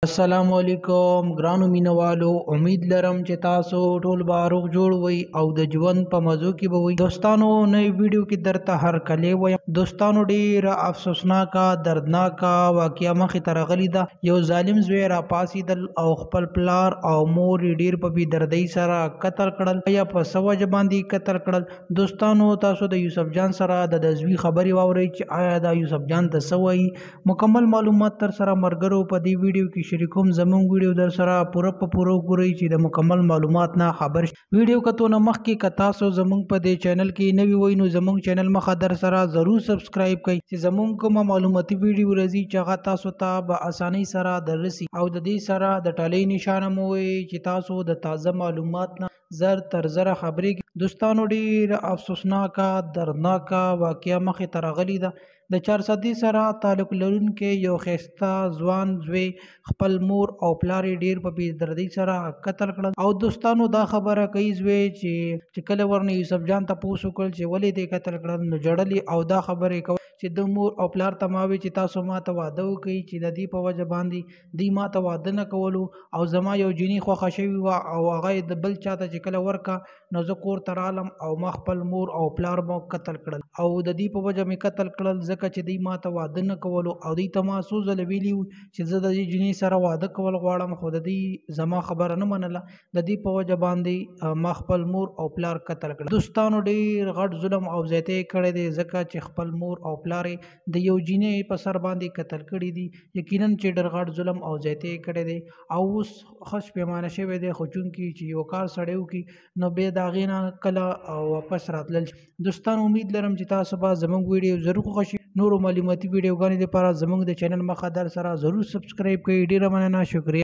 अस्सलामुअलैकुम ګرانو مینوالو، امید لرم چې تاسو ټول به روغ جوړ وئ او د ژوند په مزو کې به وئ. دوستانو نوې ویډیو کې درته هر کلی وایم. دوستانو ډېره افسوسناکه دردناکه واقعه مخې ته راغلې ده. یو ظالم زوی راپاڅېدل او خپل پلار او مور یې ډېر په بېدردۍ سره قتل کړل. یا په څه وجه باندې قتل کړل؟ دوستانو تاسو د یوسف جان سره د زوی خبرې واورئ چې آیا دا یوسف جان ته څه وایي. مکمل معلومات تر سره ملګرو په دې ویډیو کې شریکوم. زمونږ ویډیو در سره پوره ګورئ چې د مکمل معلومات نه خبر شئ. ویډیو کتو نه مخکې که تاسو زمونږ په دې چینل کې نوي وئ نو زمونږ چینل مخه در سره ضرور سبسکرایب کړئ چې زمونږ کومه معلوماتي ویډیو راځي چې هغه تاسو ته به اسانۍ سره دررسي. او د دې سره د ټالۍ نشانه مو وي چې تاسو د تازه معلومات نه زر تر زره خبرې. دوستانو ډېر افسوسناکه دردناکه واقعه مخې ته راغلې ده. د چارسدي سره تعلق لرونکی یو ښایسته ځوان زوی خپل مور او پلار یې ډېر په بېدردۍ سره قتل کړل. او دوستانو دا خبره کوي زوی چې کله ورنه یوسف جان تپوس وکړل چې ولې دې قتل کړل نو ژړل او دا خبرې کوي چې د مور او پلار ته ما وی چې تاسو ما ته واده وکړئ چې د دې په وجه باندې دوی ما ته واده نه کولو او زما یو جینۍ خوښه شوې وه او هغه یې د بل چا ته چې کله ورکه نو زه کور ته رالم او ما خپل مور او پلار مو قتل کړل او د دې په وجه مې قتل کړل ځکه چې دوی ما ته واده نه کولو او دوی ته ما څو ځله ویلي وو چې زه د دې جینۍ سره واده کول غواړم خو د دې زما خبره نه منله. د دې په وجه باندې ما خپل مور او پلار قتل کړل. دوستانو ډېر غټ ظلم او زیاتی کړی دی ځکه چې خپل مور او پلار د یو جینۍ په سر باندې قتل کړي دي. یقینا چې ډېر غټ ظلم او زیاتی کړی دی او اوس ښه پیمانه شوی دی خو چونکې چې یو کار سړی وکړي نو بیا د هغې نه کله واپس راتلل. دوستانو امید لرم چې تاسو به زموږ ویډیو ضرور خوښ شي. نورو معلوماتي ویډیوګانو لپاره زموږ د چینل مخه در سره ضرور سبسکرایب کړئ. ډېره مننه، شکریه.